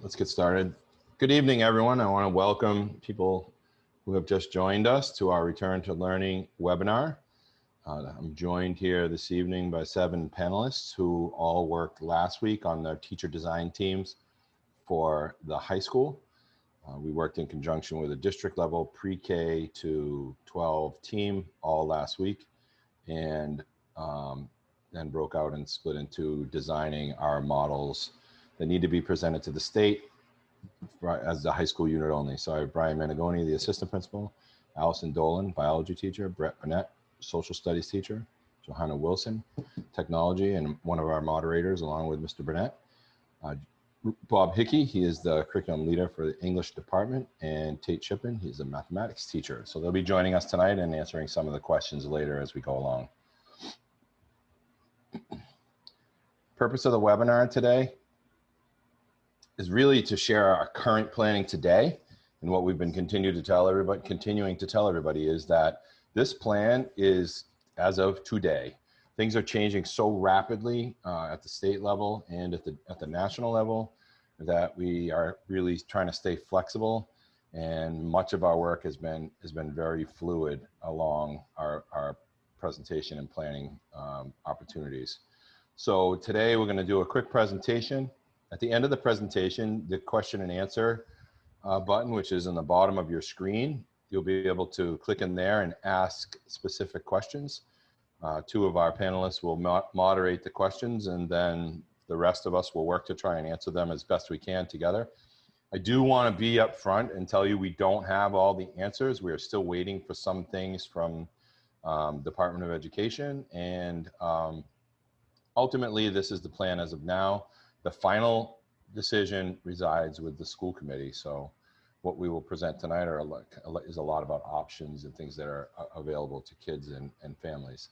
Let's get started. Good evening, everyone. I want to welcome people who have just joined us to our Return to Learning webinar. I'm joined here this evening by 7 panelists who all worked last week on their teacher design teams for the high school. We worked in conjunction with a district level pre-K to 12 team all last week, and then broke out and split into designing our models that need to be presented to the state as the high school unit only. So I have Brian Managoni, the assistant principal, Allison Dolan, biology teacher, Brett Burnett, social studies teacher, Johanna Wilson, technology, and one of our moderators along with Mr. Burnett. Bob Hickey, he is the curriculum leader for the English department, and Tate Shippen, he's a mathematics teacher. So they'll be joining us tonight and answering some of the questions later as we go along. Purpose of the webinar today is really to share our current planning today, and what we've been continuing to tell everybody is that this plan is as of today. Things are changing so rapidly at the state level and at the national level that we are really trying to stay flexible, and much of our work has been very fluid along our presentation and planning opportunities. So today we're going to do a quick presentation. At the end of the presentation, the question and answer button, which is in the bottom of your screen, you'll be able to click in there and ask specific questions. 2 of our panelists will moderate the questions, and then the rest of us will work to try and answer them as best we can together. I do want to be up front and tell you we don't have all the answers. We are still waiting for some things from Department of Education, and ultimately this is the plan as of now. The final decision resides with the school committee. So what we will present tonight is a lot about options and things that are available to kids and families.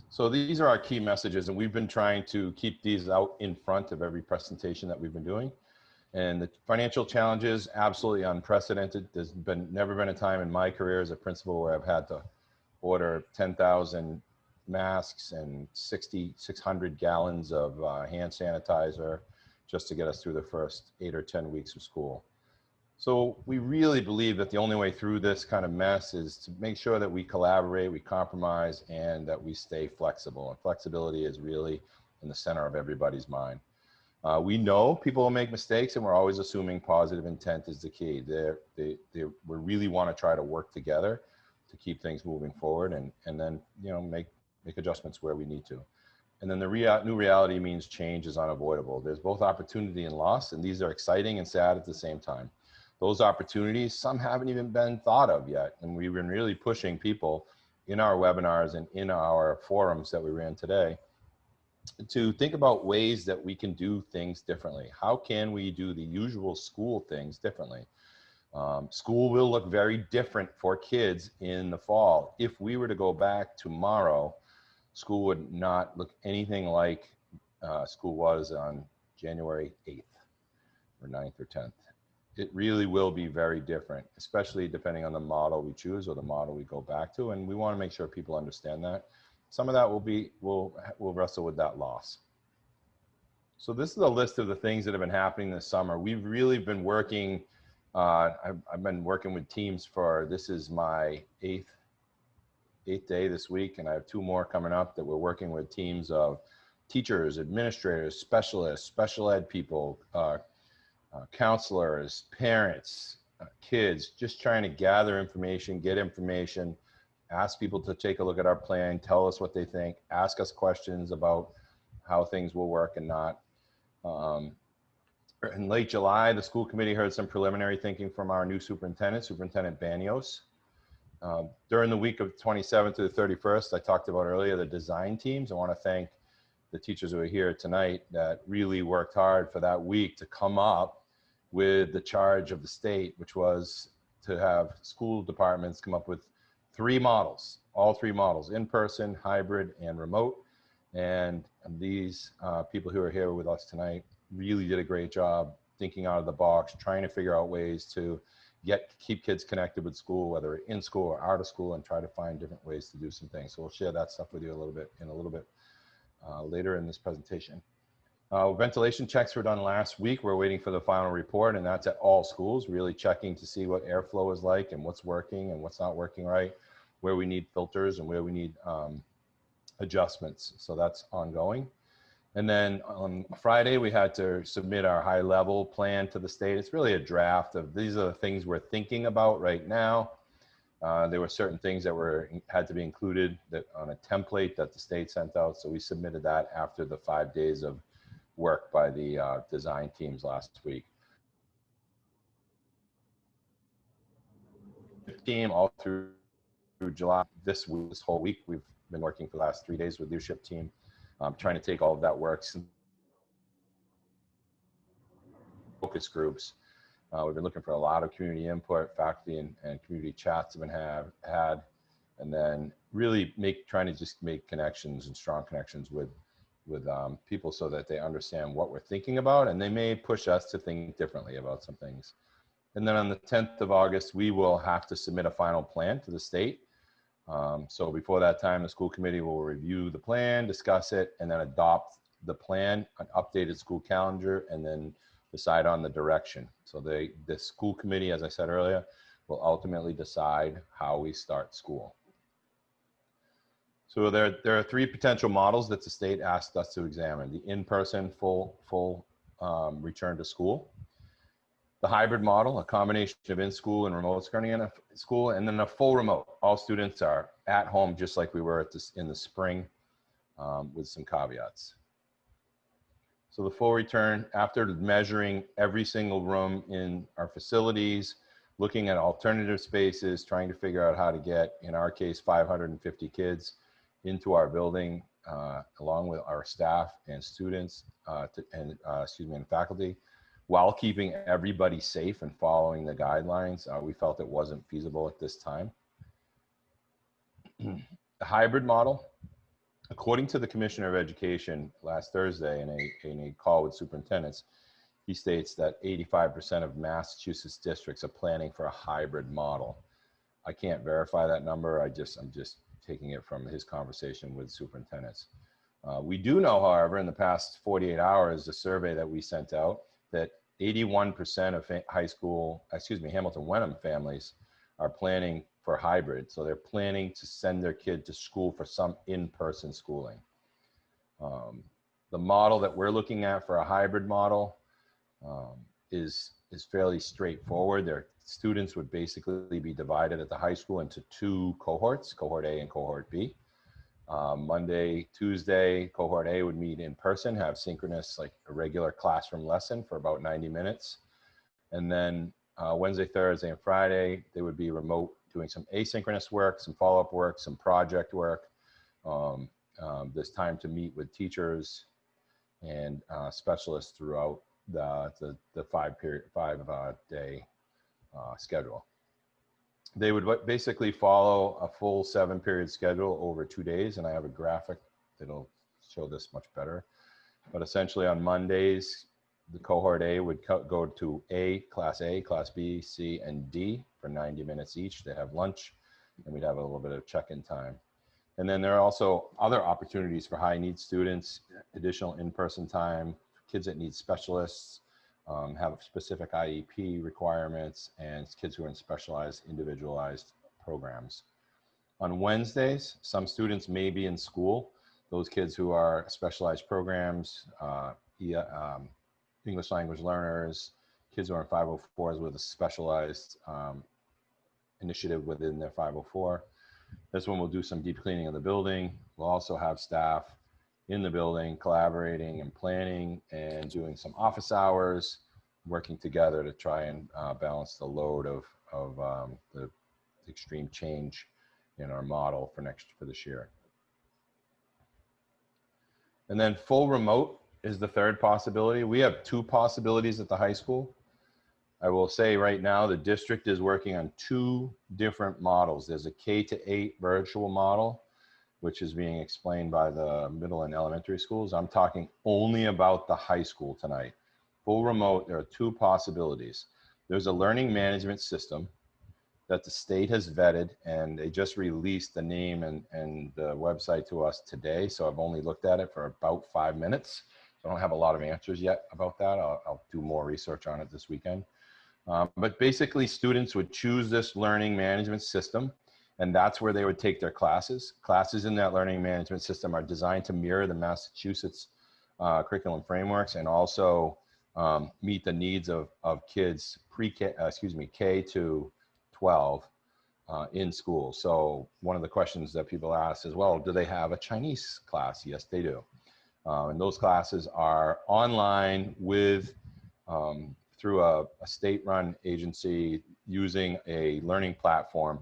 So these are our key messages, and we've been trying to keep these out in front of every presentation that we've been doing. And the financial challenges, absolutely unprecedented. There's never been a time in my career as a principal where I've had to order 10,000 masks and 600 gallons of hand sanitizer just to get us through the first 8 or 10 weeks of school. So we really believe that the only way through this kind of mess is to make sure that we collaborate, we compromise, and that we stay flexible. And flexibility is really in the center of everybody's mind. We know people will make mistakes, and we're always assuming positive intent is the key. We really want to try to work together to keep things moving forward, and then make adjustments where we need to. And then the new reality means change is unavoidable. There's both opportunity and loss, and these are exciting and sad at the same time. Those opportunities, some haven't even been thought of yet, and we've been really pushing people in our webinars and in our forums that we ran today to think about ways that we can do things differently. How can we do the usual school things differently? School will look very different for kids in the fall. If we were to go back tomorrow, school would not look anything like school was on January 8th or 9th or 10th. It really will be very different, especially depending on the model we choose or the model we go back to. And we want to make sure people understand that. Some of that we'll wrestle with that loss. So this is a list of the things that have been happening this summer. We've really been working, I've been working with teams this is my eighth day this week, and I have 2 more coming up that we're working with teams of teachers, administrators, specialists, special ed people, counselors, parents, kids, just trying to gather information, get information, ask people to take a look at our plan, tell us what they think, ask us questions about how things will work and not. In late July, the school committee heard some preliminary thinking from our new superintendent, Superintendent Banios. During the week of 27th to the 31st, I talked about earlier, the design teams. I want to thank the teachers who are here tonight that really worked hard for that week to come up with the charge of the state, which was to have school departments come up with 3 models, all 3 models, in-person, hybrid, and remote. And these people who are here with us tonight really did a great job thinking out of the box, trying to figure out ways to keep kids connected with school, whether in school or out of school, and try to find different ways to do some things. So we'll share that stuff with you a little bit later in this presentation. Ventilation checks were done last week. We're waiting for the final report, and that's at all schools, really checking to see what airflow is like and what's working and what's not working right, where we need filters and where we need adjustments. So that's ongoing. And then on Friday, we had to submit our high level plan to the state. It's really a draft of these are the things we're thinking about right now. There were certain things that had to be included on a template that the state sent out. So we submitted that after the 5 days of work by the design teams last week. Team all through July, this whole week, we've been working for the last 3 days with leadership team, trying to take all of that work, focus groups. We've been looking for a lot of community input, faculty and community chats have been had, and then really trying to just make connections and strong connections with people so that they understand what we're thinking about, and they may push us to think differently about some things. And then on the 10th of August, we will have to submit a final plan to the state. So before that time, the school committee will review the plan, discuss it, and then adopt the plan, an updated school calendar, and then decide on the direction. So the school committee, as I said earlier, will ultimately decide how we start school. So there are 3 potential models that the state asked us to examine: the in-person full return to school, the hybrid model, a combination of in-school and remote learning in a school, and then a full remote. All students are at home just like we were in the spring, with some caveats. So the full return, after measuring every single room in our facilities, looking at alternative spaces, trying to figure out how to get, in our case, 550 kids into our building, along with our staff and students, and faculty, while keeping everybody safe and following the guidelines. We felt it wasn't feasible at this time. The hybrid model, according to the Commissioner of Education last Thursday in a call with superintendents, he states that 85% of Massachusetts districts are planning for a hybrid model. I can't verify that number. I'm just taking it from his conversation with superintendents. We do know, however, in the past 48 hours, the survey that we sent out, that 81% of Hamilton Wenham families are planning for hybrid. So they're planning to send their kid to school for some in-person schooling. The model that we're looking at for a hybrid model is fairly straightforward. Their students would basically be divided at the high school into 2 cohorts, cohort A and cohort B. Monday, Tuesday, cohort A would meet in person, have synchronous, like a regular classroom lesson for about 90 minutes. And then Wednesday, Thursday, and Friday, they would be remote, doing some asynchronous work, some follow-up work, some project work. There's time to meet with teachers and specialists throughout the 5-day schedule. They would basically follow a full 7-period schedule over 2 days, and I have a graphic that'll show this much better. But essentially on Mondays, the cohort A would go to Class A, Class B, C, and D for 90 minutes each. They have lunch, and we'd have a little bit of check-in time. And then there are also other opportunities for high-need students, additional in-person time, kids that need specialists, have specific IEP requirements, and kids who are in specialized, individualized programs. On Wednesdays, some students may be in school. Those kids who are specialized programs, English language learners, kids who are in 504s with a specialized initiative within their 504. This one will do some deep cleaning of the building. We'll also have staff in the building collaborating and planning and doing some office hours, working together to try and balance the load of the extreme change in our model for this year. And then full remote is the third possibility. We have 2 possibilities at the high school. I will say right now, the district is working on 2 different models. There's a K-8 virtual model, which is being explained by the middle and elementary schools. I'm talking only about the high school tonight. Full remote, there are 2 possibilities. There's a learning management system that the state has vetted, and they just released the name and the website to us today. So I've only looked at it for about 5 minutes. So So I don't have a lot of answers yet about that. I'll do more research on it this weekend. But basically, students would choose this learning management system, and that's where they would take their classes. Classes in that learning management system are designed to mirror the Massachusetts curriculum frameworks and also meet the needs of kids K to 12 in school. So one of the questions that people ask is, well, do they have a Chinese class? Yes, they do. And those classes are online with through a state-run agency using a learning platform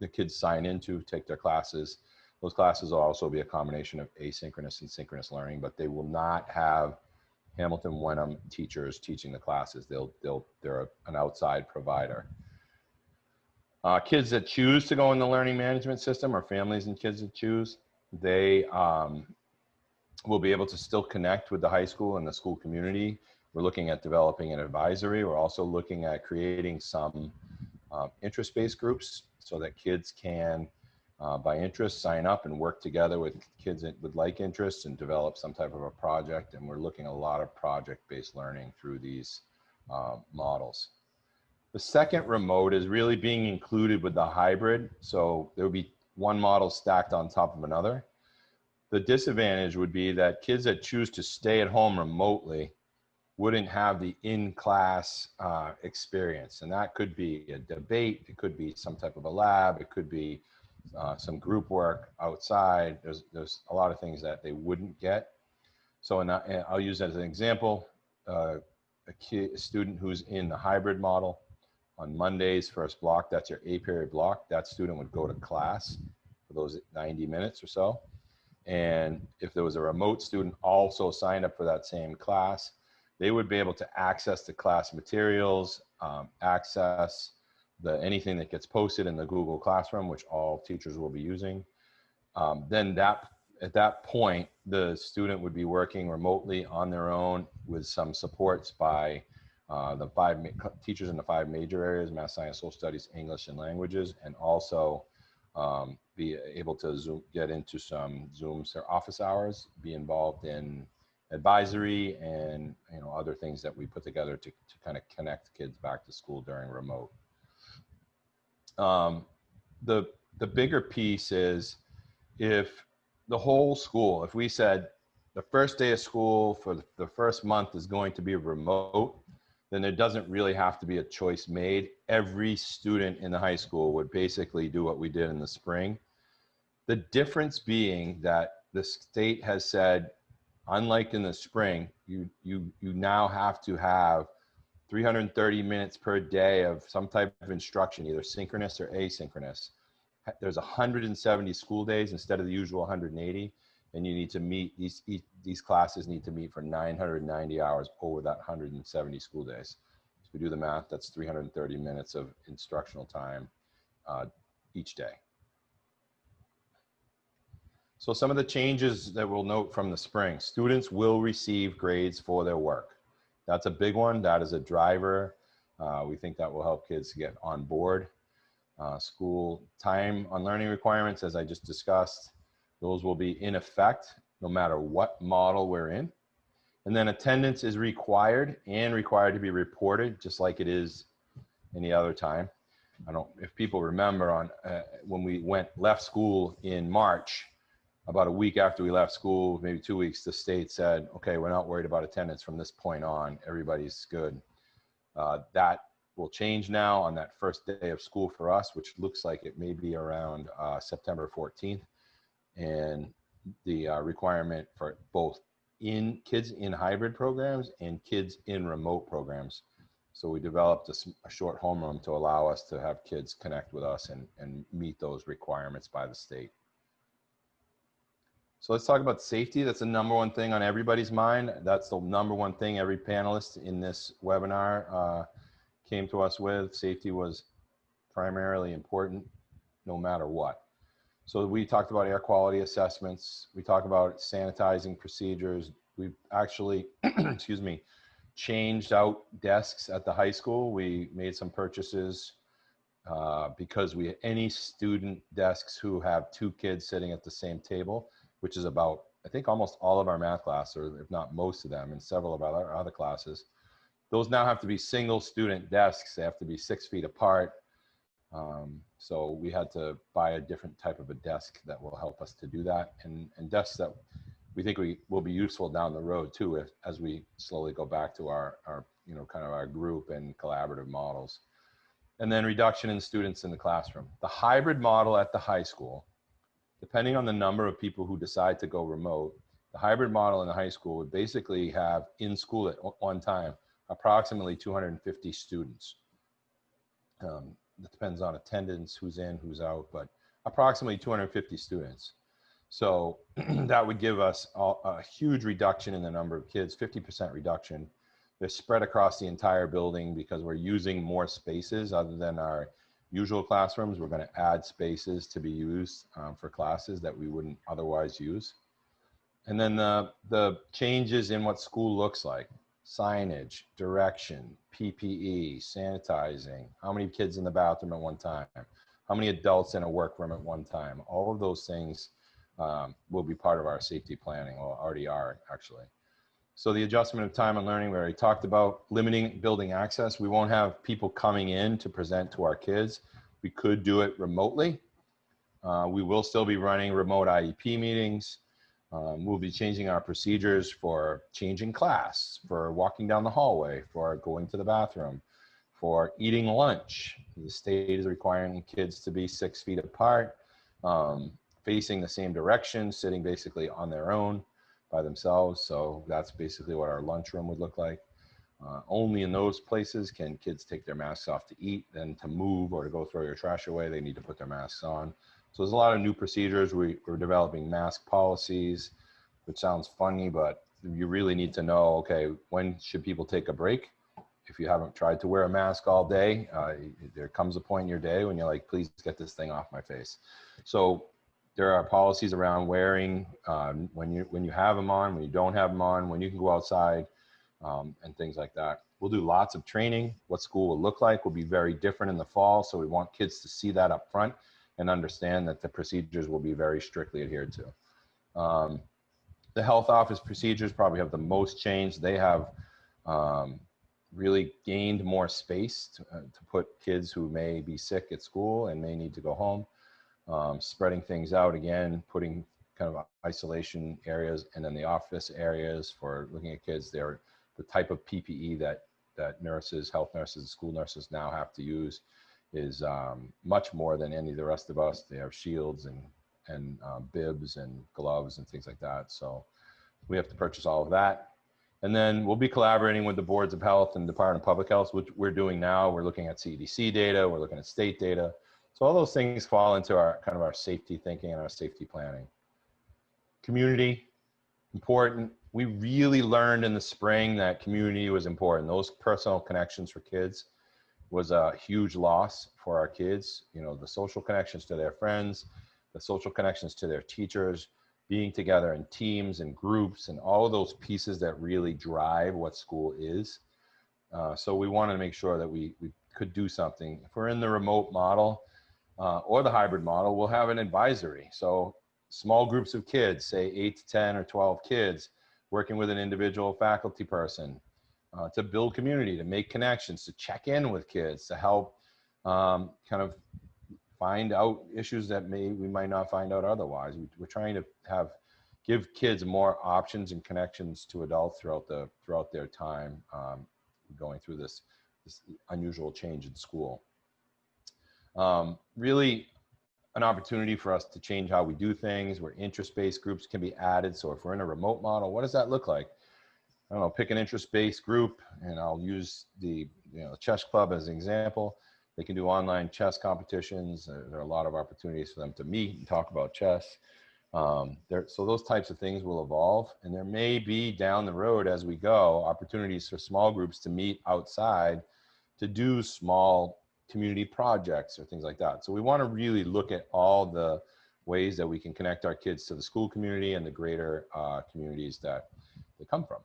the kids sign into, take their classes. Those classes will also be a combination of asynchronous and synchronous learning, but they will not have Hamilton Wenham teachers teaching the classes. They're an outside provider. Kids that choose to go in the learning management system, or families and kids that choose, they will be able to still connect with the high school and the school community. We're looking at developing an advisory. We're also looking at creating some interest-based groups so that kids can, by interest, sign up and work together with kids with like interests and develop some type of a project. And we're looking at a lot of project-based learning through these models. The second remote is really being included with the hybrid. So there will be one model stacked on top of another. The disadvantage would be that kids that choose to stay at home remotely wouldn't have the in-class experience. And that could be a debate, it could be some type of a lab, it could be some group work outside. There's a lot of things that they wouldn't get. So I'll use that as an example. A student who's in the hybrid model, on Monday's first block, that's your A period block, that student would go to class for those 90 minutes or so. And if there was a remote student also signed up for that same class, they would be able to access the class materials, access anything that gets posted in the Google Classroom, which all teachers will be using. Then at that point, the student would be working remotely on their own with some supports by the teachers in the 5 major areas: math, science, social studies, English, and languages, and also be able to get into some Zooms or office hours, be involved in advisory and other things that we put together to kind of connect kids back to school during remote. The bigger piece is, if the whole school, if we said the first day of school for the first month is going to be remote, then there doesn't really have to be a choice made. Every student in the high school would basically do what we did in the spring. The difference being that the state has said, unlike in the spring, you now have to have 330 minutes per day of some type of instruction, either synchronous or asynchronous. There's 170 school days instead of the usual 180, and you need to meet, these classes need to meet for 990 hours over that 170 school days. If we do the math, that's 330 minutes of instructional time each day. So some of the changes that we'll note from the spring: students will receive grades for their work. That's a big one. That is a driver. We think that will help kids get on board. School time on learning requirements, as I just discussed, those will be in effect no matter what model we're in. And then attendance is required to be reported, just like it is any other time. I don't, if people remember when we left school in March, about a week after we left school, maybe 2 weeks, the state said, okay, we're not worried about attendance from this point on, everybody's good. That will change now on that first day of school for us, which looks like it may be around September 14th. And the requirement for both kids in hybrid programs and kids in remote programs. So we developed a short homeroom to allow us to have kids connect with us and meet those requirements by the state. So let's talk about safety. That's the number one thing on everybody's mind. That's the number one thing every panelist in this webinar came to us with. Safety was primarily important no matter what. So we talked about air quality assessments. We talked about sanitizing procedures. We've actually, excuse me, changed out desks at the high school. We made some purchases because any student desks who have 2 kids sitting at the same table, which is about I think almost all of our math classes, or if not most of them, and several of our other classes, those now have to be single student desks. They have to be 6 feet apart. So we had to buy a different type of a desk that will help us to do that, and desks that we think will be useful down the road too, as we slowly go back to our kind of our group and collaborative models. And then reduction in students in the classroom. The hybrid model at the high school, depending on the number of people who decide to go remote, the hybrid model in the high school would basically have in school at one time approximately 250 students. It depends on attendance, who's in, who's out, but approximately 250 students. So that would give us a huge reduction in the number of kids, 50% reduction. They're spread across the entire building because we're using more spaces other than our usual classrooms. We're going to add spaces to be used for classes that we wouldn't otherwise use. And then the changes in what school looks like: signage, direction, PPE, sanitizing, how many kids in the bathroom at one time, how many adults in a workroom at one time. All of those things will be part of our safety planning, or already are actually. So the adjustment of time and learning, we already talked about. Limiting building access. We won't have people coming in to present to our kids. We could do it remotely. We will still be running remote IEP meetings. We'll be changing our procedures for changing class, for walking down the hallway, for going to the bathroom, for eating lunch. The state is requiring kids to be 6 feet apart, facing the same direction, sitting basically on their own by themselves. So that's basically what our lunchroom would look like. Only in those places can kids take their masks off to eat. Then to move or to go throw your trash away, they need to put their masks on. So there's a lot of new procedures. We're developing mask policies, which sounds funny, but you really need to know, okay, when should people take a break? If you haven't tried to wear a mask all day, there comes a point in your day when you're like, please get this thing off my face. So there are policies around wearing when you have them on, when you don't have them on, when you can go outside, and things like that. We'll do lots of training. What school will look like will be very different in the fall. So we want kids to see that up front and understand that the procedures will be very strictly adhered to. The health office procedures probably have the most change. They have really gained more space to put kids who may be sick at school and may need to go home. Spreading things out again, putting kind of isolation areas, and then the office areas for looking at kids. They're the type of PPE that nurses, health nurses, school nurses now have to use is much more than any of the rest of us. They have shields and bibs and gloves and things like that. So we have to purchase all of that. And then we'll be collaborating with the boards of health and Department of Public Health, which we're doing now. We're looking at CDC data, we're looking at state data. So all those things fall into our kind of our safety thinking and our safety planning. Community, important. We really learned in the spring that community was important. Those personal connections for kids was a huge loss for our kids. You know, the social connections to their friends, the social connections to their teachers, being together in teams and groups, and all of those pieces that really drive what school is. So we wanted to make sure that we could do something. If we're in the remote model, or the hybrid model, we'll have an advisory. So small groups of kids, say 8 to 10 or 12 kids, working with an individual faculty person to build community, to make connections, to check in with kids, to help kind of find out issues that we might not find out otherwise. We're trying to give kids more options and connections to adults throughout their time going through this unusual change in school. Really an opportunity for us to change how we do things, where interest-based groups can be added. So if we're in a remote model, what does that look like? I don't know, pick an interest-based group, and I'll use the chess club as an example. They can do online chess competitions. There are a lot of opportunities for them to meet and talk about chess. So those types of things will evolve, and there may be down the road as we go opportunities for small groups to meet outside to do small community projects or things like that. So we want to really look at all the ways that we can connect our kids to the school community and the greater communities that they come from.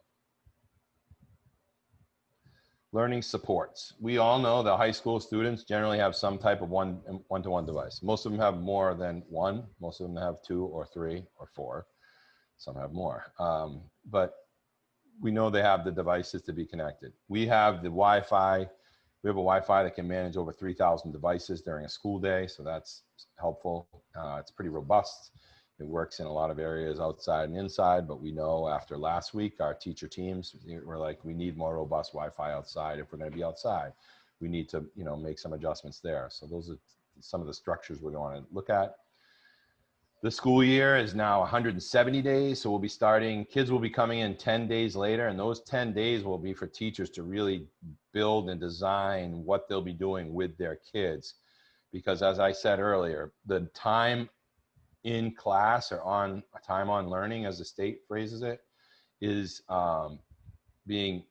Learning supports. We all know that high school students generally have some type of one-to-one device. Most of them have more than one. Most of them have 2 or 3 or 4. Some have more. But we know they have the devices to be connected. We have the Wi-Fi. We have a Wi-Fi that can manage over 3,000 devices during a school day, so that's helpful. It's pretty robust. It works in a lot of areas outside and inside, but we know after last week, our teacher teams were like, we need more robust Wi-Fi outside if we're going to be outside. We need to, make some adjustments there. So those are some of the structures we're going to look at. The school year is now 170 days, so we'll be starting, kids will be coming in 10 days later, and those 10 days will be for teachers to really build and design what they'll be doing with their kids. Because as I said earlier, the time in class or time on learning, as the state phrases it, is being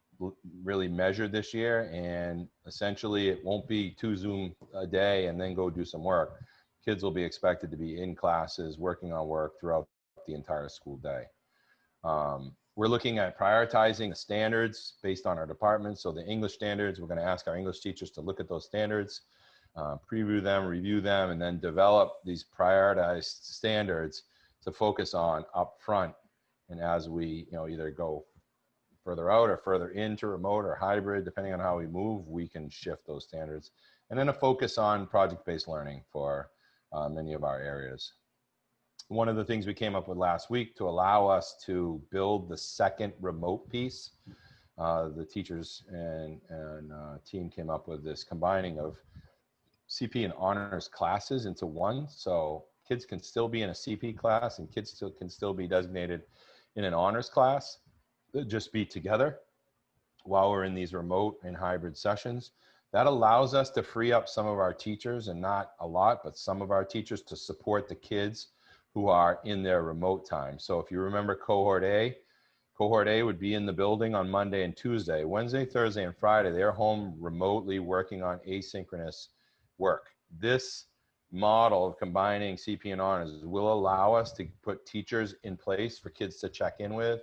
really measured this year. And essentially it won't be 2 Zoom a day and then go do some work. Kids will be expected to be in classes, working on work throughout the entire school day. We're looking at prioritizing the standards based on our department. So the English standards, we're going to ask our English teachers to look at those standards, preview them, review them, and then develop these prioritized standards to focus on up front. And as we, either go further out or further into remote or hybrid, depending on how we move, we can shift those standards. And then a focus on project-based learning for many of our areas. One of the things we came up with last week to allow us to build the second remote piece, the teachers and team came up with this combining of CP and honors classes into one. So kids can still be in a CP class and kids can still be designated in an honors class. They'll just be together while we're in these remote and hybrid sessions. That allows us to free up some of our teachers, and not a lot, but some of our teachers, to support the kids who are in their remote time. So if you remember cohort A would be in the building on Monday and Tuesday. Wednesday, Thursday, and Friday, they're home remotely working on asynchronous work. This model of combining CP and honors will allow us to put teachers in place for kids to check in with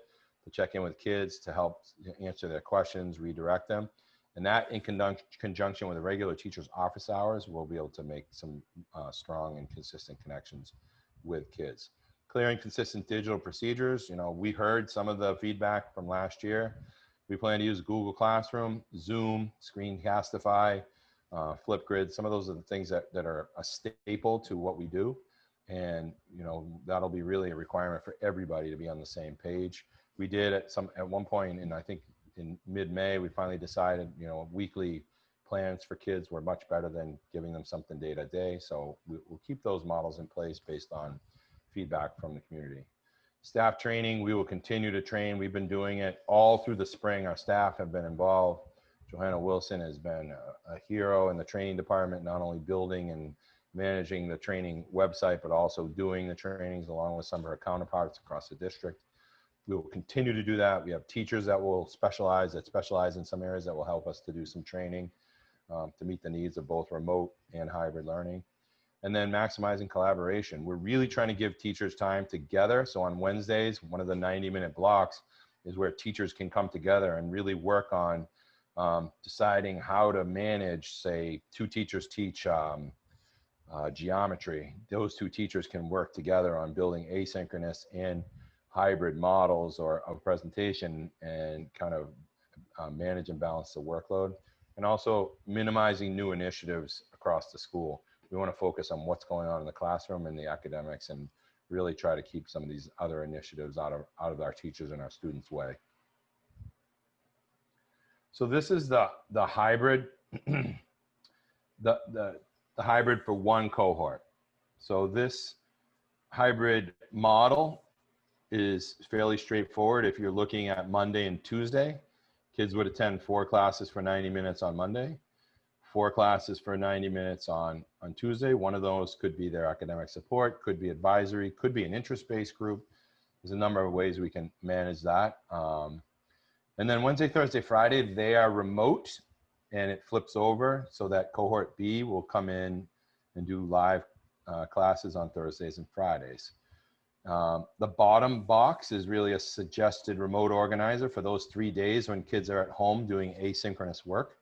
kids, to help answer their questions, redirect them. And that, in conjunction with the regular teacher's office hours, we'll be able to make some strong and consistent connections with kids. Clear and consistent digital procedures. We heard some of the feedback from last year. We plan to use Google Classroom, Zoom, Screencastify, Flipgrid. Some of those are the things that are a staple to what we do. And, that'll be really a requirement for everybody to be on the same page. We did at one point, and I think in mid-May, we finally decided, weekly plans for kids were much better than giving them something day to day. So we'll keep those models in place based on feedback from the community. Staff training, we will continue to train. We've been doing it all through the spring. Our staff have been involved. Johanna Wilson has been a hero in the training department, not only building and managing the training website, but also doing the trainings along with some of her counterparts across the district. We will continue to do that. We have teachers that will specialize in some areas that will help us to do some training to meet the needs of both remote and hybrid learning. And then maximizing collaboration. We're really trying to give teachers time together. So on Wednesdays, one of the 90-minute blocks is where teachers can come together and really work on deciding how to manage, say, 2 teachers teach geometry. Those 2 teachers can work together on building asynchronous and hybrid models or of presentation and kind of manage and balance the workload, and also minimizing new initiatives across the school. We want to focus on what's going on in the classroom and the academics, and really try to keep some of these other initiatives out of our teachers and our students' way. So this is the hybrid, the hybrid for one cohort. So this hybrid model is fairly straightforward. If you're looking at Monday and Tuesday, kids would attend 4 classes for 90 minutes on Monday, 4 classes for 90 minutes on Tuesday. One of those could be their academic support, could be advisory, could be an interest-based group. There's a number of ways we can manage that. And then Wednesday, Thursday, Friday, they are remote, and it flips over so that cohort B will come in and do live classes on Thursdays and Fridays. The bottom box is really a suggested remote organizer for those 3 days when kids are at home doing asynchronous work.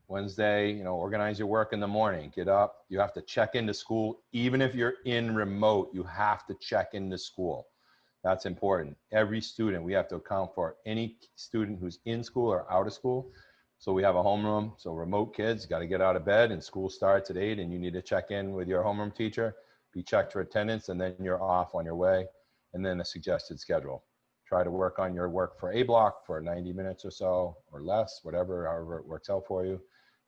Wednesday, organize your work in the morning, get up, you have to check into school. Even if you're in remote, you have to check into school. That's important. Every student, we have to account for any student who's in school or out of school. So we have a homeroom. So remote kids got to get out of bed and school starts at 8 and you need to check in with your homeroom teacher, be checked for attendance, and then you're off on your way. And then a suggested schedule. Try to work on your work for A block for 90 minutes or so or less, whatever, however it works out for you,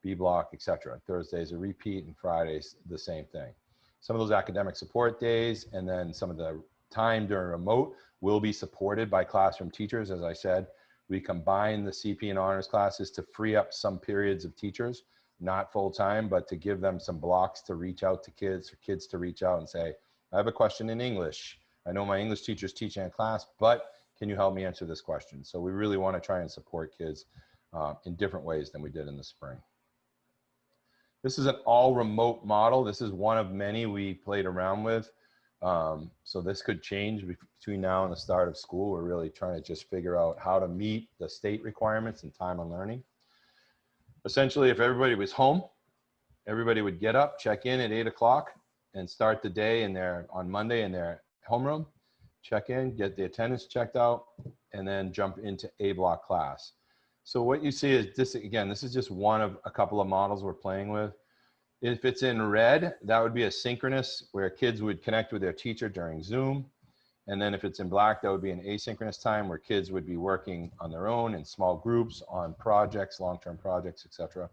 B block, etc. Thursdays a repeat and Fridays the same thing. Some of those academic support days and then some of the time during remote will be supported by classroom teachers. As I said, we combine the CP and honors classes to free up some periods of teachers, not full time, but to give them some blocks to reach out to kids, for kids to reach out and say, I have a question in English. I know my English teacher's teaching a class, but can you help me answer this question? So we really want to try and support kids in different ways than we did in the spring. This is an all remote model. This is one of many we played around with. So this could change between now and the start of school. We're really trying to just figure out how to meet the state requirements and time on learning. Essentially, if everybody was home, everybody would get up, check in at 8 o'clock and start the day on Monday in their homeroom, check in, get the attendance checked out, and then jump into A block class. So what you see is this, again, this is just one of a couple of models we're playing with. If it's in red, that would be a synchronous where kids would connect with their teacher during Zoom. And then if it's in black, that would be an asynchronous time where kids would be working on their own in small groups on projects, long-term projects, etc.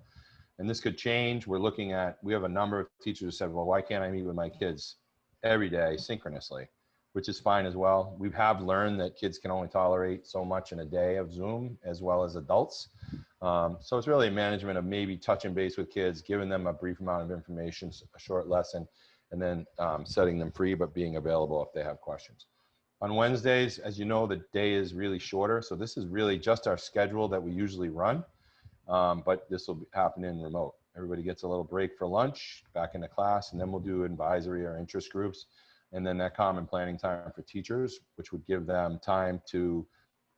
And this could change. We're looking at, we have a number of teachers who said, well, why can't I meet with my kids every day synchronously, which is fine as well. We have learned that kids can only tolerate so much in a day of Zoom as well as adults. So it's really a management of maybe touching base with kids, giving them a brief amount of information, a short lesson, and then setting them free, but being available if they have questions. On Wednesdays, as you know, the day is really shorter. So this is really just our schedule that we usually run, but this will happen in remote. Everybody gets a little break for lunch, back into class, and then we'll do advisory or interest groups. And then that common planning time for teachers, which would give them time to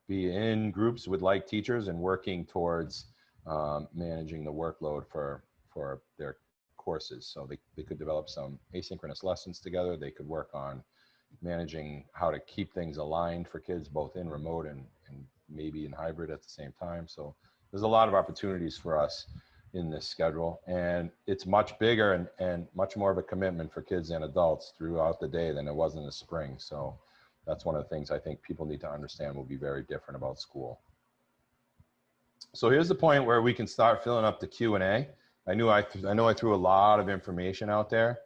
be in groups with like teachers and working towards managing the workload for their courses. So they could develop some asynchronous lessons together. They could work on managing how to keep things aligned for kids, both in remote and maybe in hybrid at the same time. So there's a lot of opportunities for us in this schedule, and it's much bigger and much more of a commitment for kids and adults throughout the day than it was in the spring. So that's one of the things I think people need to understand will be very different about school. So here's the point where we can start filling up the Q&A. I know I threw a lot of information out there.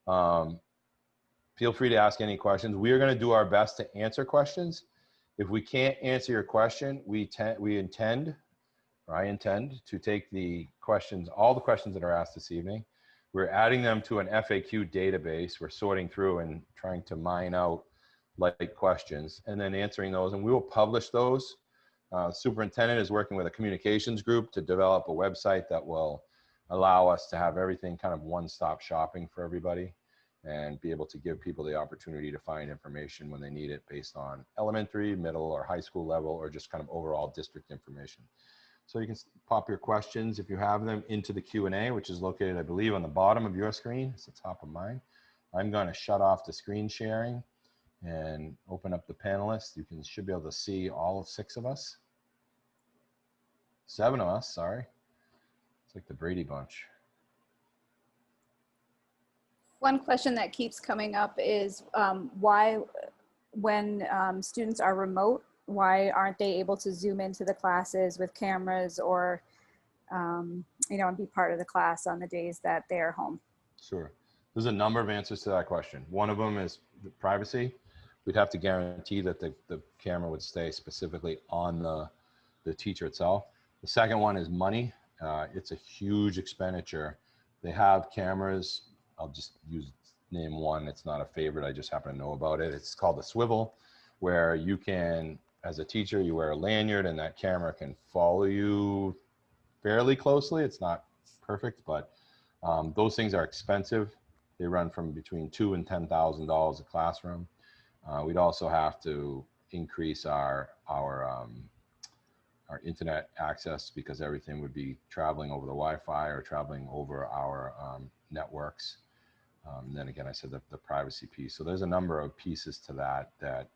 Feel free to ask any questions. We are going to do our best to answer questions. If we can't answer your question, I intend to take the questions, all the questions that are asked this evening. We're adding them to an FAQ database. We're sorting through and trying to mine out like questions and then answering those, and we will publish those. Superintendent is working with a communications group to develop a website that will allow us to have everything kind of one-stop shopping for everybody and be able to give people the opportunity to find information when they need it based on elementary, middle, or high school level, or just kind of overall district information. So you can pop your questions, if you have them, into the Q&A, which is located, I believe, on the bottom of your screen. It's the top of mine. I'm going to shut off the screen sharing and open up the panelists. You should be able to see all 6 of us. 7 of us, sorry. It's like the Brady Bunch. One question that keeps coming up is why, when students are remote, why aren't they able to zoom into the classes with cameras or, you know, and be part of the class on the days that they're home? Sure. There's a number of answers to that question. One of them is the privacy. We'd have to guarantee that the camera would stay specifically on the teacher itself. The second one is money. It's a huge expenditure. They have cameras. I'll just name one. It's not a favorite. I just happen to know about it. It's called the Swivel, where you can, as a teacher, you wear a lanyard and that camera can follow you fairly closely. It's not perfect, but those things are expensive. They run from between $2,000 and $10,000 a classroom. We'd also have to increase our internet access because everything would be traveling over the Wi-Fi or traveling over our networks. And then again, I said the privacy piece. So there's a number of pieces to that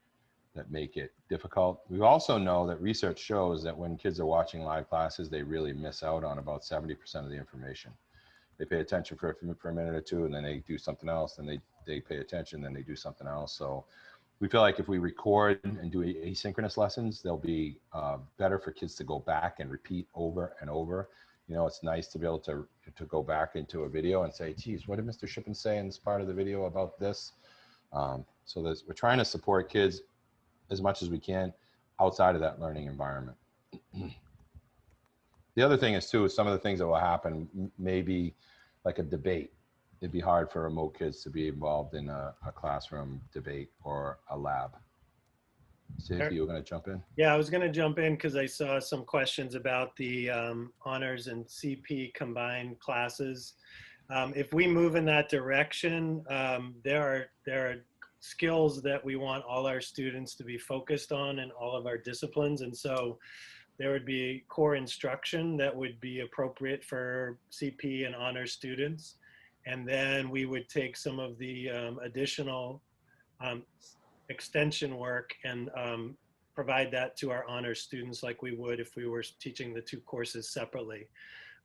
that make it difficult. We also know that research shows that when kids are watching live classes, they really miss out on about 70% of the information. They pay attention for a minute or two, and then they do something else, and they pay attention, then they do something else. So we feel like if we record and do asynchronous lessons, they'll be better for kids to go back and repeat over and over. You know, it's nice to be able to go back into a video and say, geez, what did Mr. Shippen say in this part of the video about this? So we're trying to support kids as much as we can outside of that learning environment. The other thing is too, some of the things that will happen, maybe like a debate. It'd be hard for remote kids to be involved in a classroom debate or a lab. Safety, you were going to jump in? Yeah, I was going to jump in because I saw some questions about the honors and CP combined classes. If we move in that direction, there are skills that we want all our students to be focused on in all of our disciplines. And so there would be core instruction that would be appropriate for CP and honor students. And then we would take some of the additional extension work and provide that to our honor students like we would if we were teaching the two courses separately.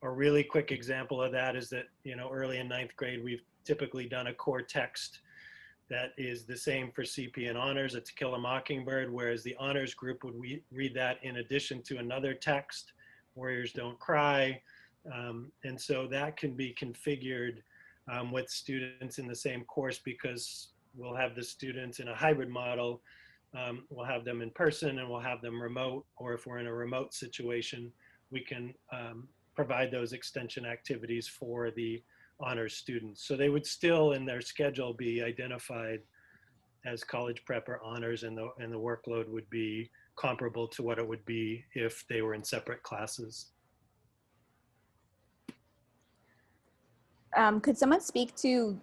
A really quick example of that is that, you know, early in 9th grade, we've typically done a core text that is the same for CP and honors, a To Kill a Mockingbird, whereas the honors group would read that in addition to another text, Warriors Don't Cry. And so that can be configured with students in the same course, because we'll have the students in a hybrid model. We'll have them in person and we'll have them remote, or if we're in a remote situation, we can provide those extension activities for the honors students. So they would still in their schedule be identified as college prep or honors, and the workload would be comparable to what it would be if they were in separate classes. Could someone speak to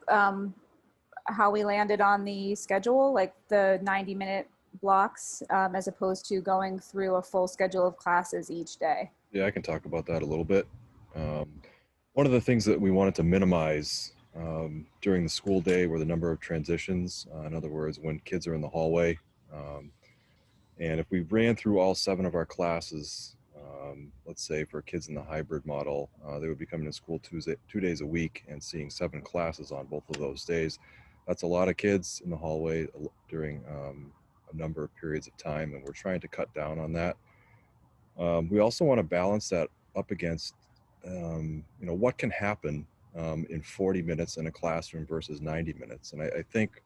how we landed on the schedule, like the 90-minute blocks, as opposed to going through a full schedule of classes each day? Yeah, I can talk about that a little bit. One of the things that we wanted to minimize during the school day were the number of transitions. In other words, when kids are in the hallway. And if we ran through all 7 of our classes, let's say for kids in the hybrid model, they would be coming to school 2 days a week and seeing 7 classes on both of those days. That's a lot of kids in the hallway during a number of periods of time, and we're trying to cut down on that. We also want to balance that up against, you know, what can happen in 40 minutes in a classroom versus 90 minutes. And I think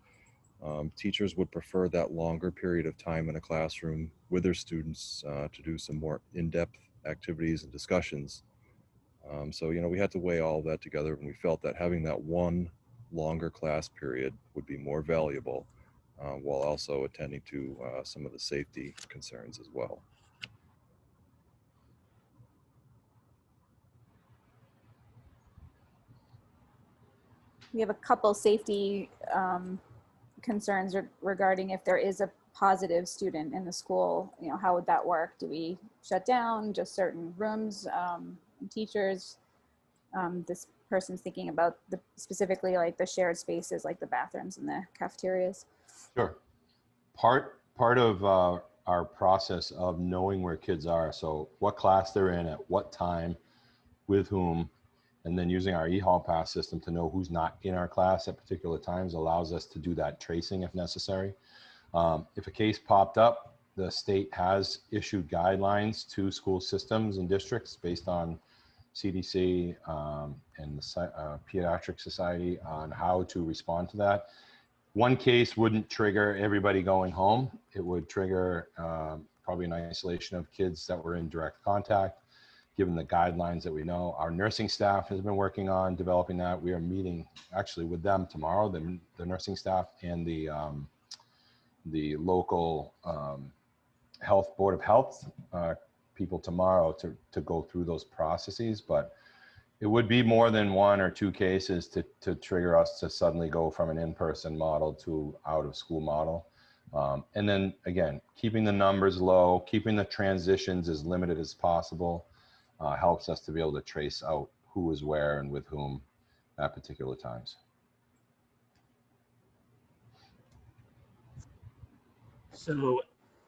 teachers would prefer that longer period of time in a classroom with their students to do some more in-depth activities and discussions. So, you know, we had to weigh all of that together, and we felt that having that one longer class period would be more valuable, while also attending to some of the safety concerns as well. We have a couple safety concerns regarding if there is a positive student in the school. You know, how would that work? Do we shut down just certain rooms, teachers? This person's thinking about specifically like the shared spaces, like the bathrooms and the cafeterias. Sure. Part of our process of knowing where kids are, so what class they're in at what time, with whom, and then using our eHall pass system to know who's not in our class at particular times allows us to do that tracing if necessary. If a case popped up, the state has issued guidelines to school systems and districts based on CDC and the Pediatric Society on how to respond to that. One case wouldn't trigger everybody going home. It would trigger probably an isolation of kids that were in direct contact, given the guidelines that we know. Our nursing staff has been working on developing that. We are meeting actually with them tomorrow, the nursing staff and the local board of health people tomorrow to go through those processes. But it would be more than 1 or 2 cases to trigger us to suddenly go from an in-person model to out of school model. And then again, keeping the numbers low, keeping the transitions as limited as possible helps us to be able to trace out who is where and with whom at particular times. So,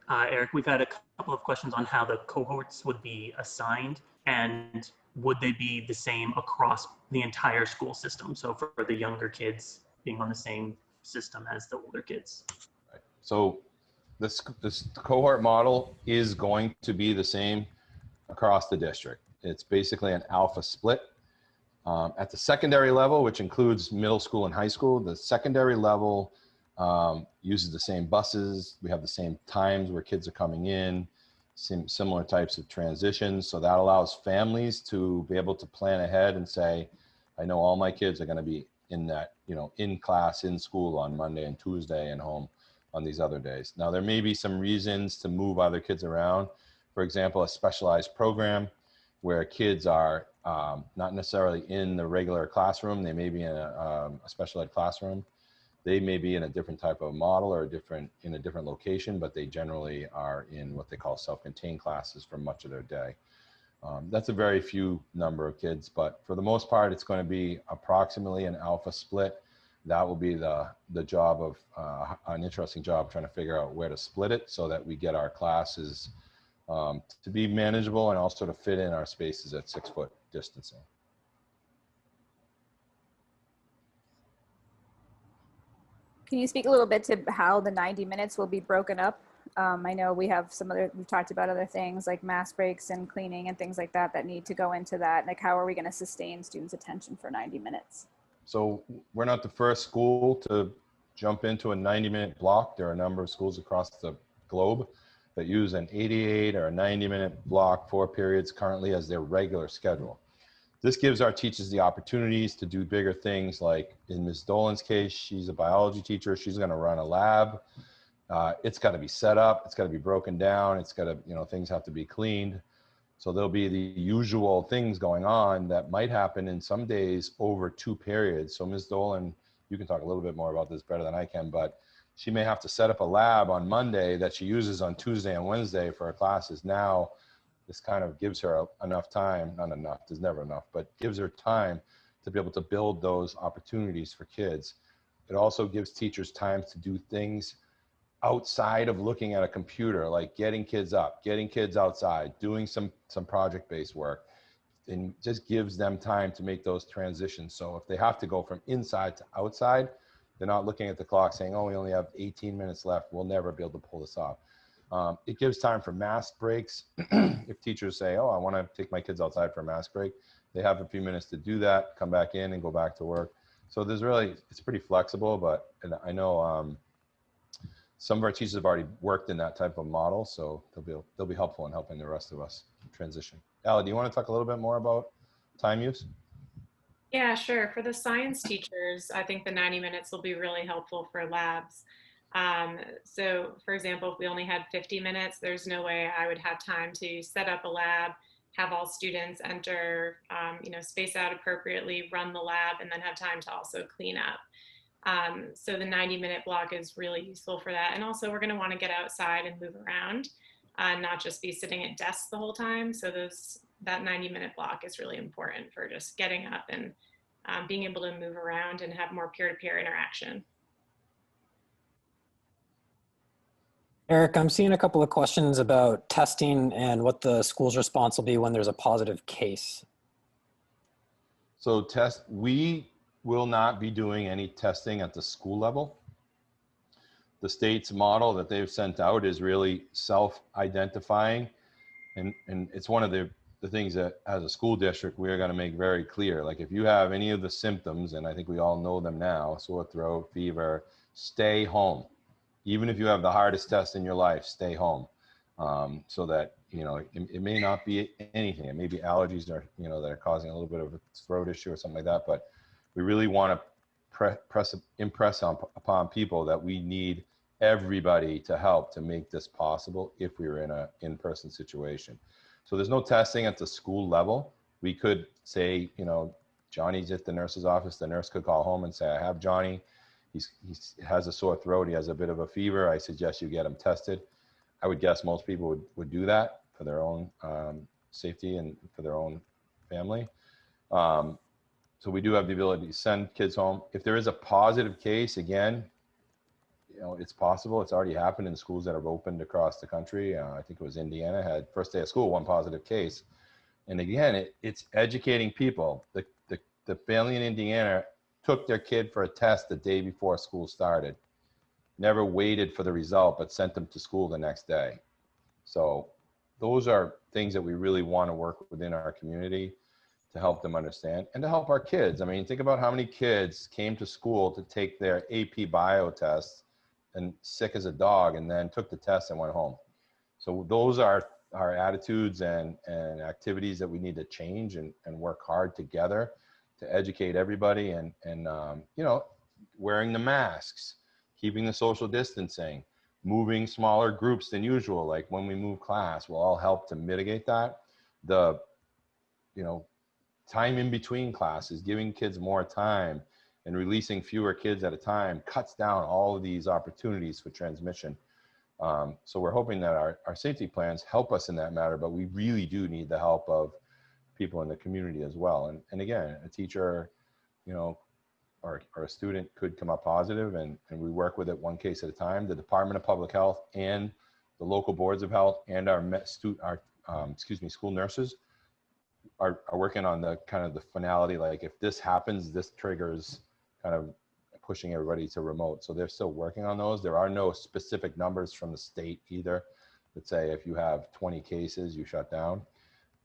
Eric, we've had a couple of questions on how the cohorts would be assigned, and would they be the same across the entire school system? So for the younger kids being on the same system as the older kids. So this cohort model is going to be the same across the district. It's basically an alpha split. At the secondary level, which includes middle school and high school, the secondary level uses the same buses. We have the same times where kids are coming in, similar types of transitions. So that allows families to be able to plan ahead and say, I know all my kids are going to be in that, in class, in school on Monday and Tuesday and home on these other days. Now, there may be some reasons to move other kids around. For example, a specialized program where kids are not necessarily in the regular classroom. They may be in a special ed classroom. They may be in a different type of model or in a different location, but they generally are in what they call self-contained classes for much of their day. That's a very few number of kids, but for the most part, it's going to be approximately an alpha split. That will be the job of an interesting job trying to figure out where to split it so that we get our classes to be manageable and also to fit in our spaces at 6-foot distancing. Can you speak a little bit to how the 90 minutes will be broken up? I know we've talked about other things like mask breaks and cleaning and things like that need to go into that. Like, how are we going to sustain students' attention for 90 minutes? So we're not the first school to jump into a 90-minute block. There are a number of schools across the globe that use an 88 or a 90-minute block, 4 periods currently as their regular schedule. This gives our teachers the opportunities to do bigger things, like in Ms. Dolan's case, she's a biology teacher. She's going to run a lab. It's got to be set up. It's got to be broken down. It's got to, things have to be cleaned. So there'll be the usual things going on that might happen in some days over 2 periods. So Ms. Dolan, you can talk a little bit more about this better than I can, but she may have to set up a lab on Monday that she uses on Tuesday and Wednesday for her classes. Now, this kind of gives her enough time, not enough, there's never enough, but gives her time to be able to build those opportunities for kids. It also gives teachers time to do things outside of looking at a computer, like getting kids up, getting kids outside, doing some project-based work, and just gives them time to make those transitions. So if they have to go from inside to outside, they're not looking at the clock saying, oh, we only have 18 minutes left. We'll never be able to pull this off. It gives time for mask breaks. If teachers say, oh, I want to take my kids outside for a mask break, they have a few minutes to do that, come back in and go back to work. So it's pretty flexible, but I know some of our teachers have already worked in that type of model, so they'll be helpful in helping the rest of us transition. Allie, do you want to talk a little bit more about time use? Yeah, sure. For the science teachers, I think the 90 minutes will be really helpful for labs. So for example, if we only had 50 minutes, there's no way I would have time to set up a lab, have all students enter, space out appropriately, run the lab, and then have time to also clean up. So the 90-minute block is really useful for that. And also we're going to want to get outside and move around, not just be sitting at desks the whole time. So that 90-minute block is really important for just getting up and being able to move around and have more peer-to-peer interaction. Eric, I'm seeing a couple of questions about testing and what the school's response will be when there's a positive case. So we will not be doing any testing at the school level. The state's model that they've sent out is really self-identifying. And it's one of the things that as a school district, we are going to make very clear. Like if you have any of the symptoms, and I think we all know them now, sore throat, fever, stay home. Even if you have the hardest test in your life, stay home. So that, it may not be anything. It may be allergies that are causing a little bit of a throat issue or something like that. But we really want to impress upon people that we need everybody to help to make this possible if we were in an in-person situation. So there's no testing at the school level. We could say, Johnny's at the nurse's office. The nurse could call home and say, I have Johnny. He has a sore throat. He has a bit of a fever. I suggest you get him tested. I would guess most people would do that for their own safety and for their own family. So we do have the ability to send kids home. If there is a positive case, again, it's possible. It's already happened in schools that have opened across the country. I think it was Indiana had first day of school, one positive case. And again, it's educating people. The family in Indiana took their kid for a test the day before school started, never waited for the result, but sent them to school the next day. So those are things that we really want to work within our community to help them understand and to help our kids. I mean, think about how many kids came to school to take their AP bio test and sick as a dog and then took the test and went home. So those are our attitudes and activities that we need to change and work hard together to educate everybody and wearing the masks, keeping the social distancing, moving smaller groups than usual. Like when we move class will all help to mitigate that. The, time in between classes, giving kids more time and releasing fewer kids at a time cuts down all of these opportunities for transmission. So we're hoping that our safety plans help us in that matter, but we really do need the help of people in the community as well. And again, a teacher, or a student could come up positive and we work with it one case at a time. The Department of Public Health and the local boards of health and our school nurses are working on the kind of the finality. Like if this happens, this triggers kind of pushing everybody to remote. So they're still working on those. There are no specific numbers from the state either that say if you have 20 cases, you shut down.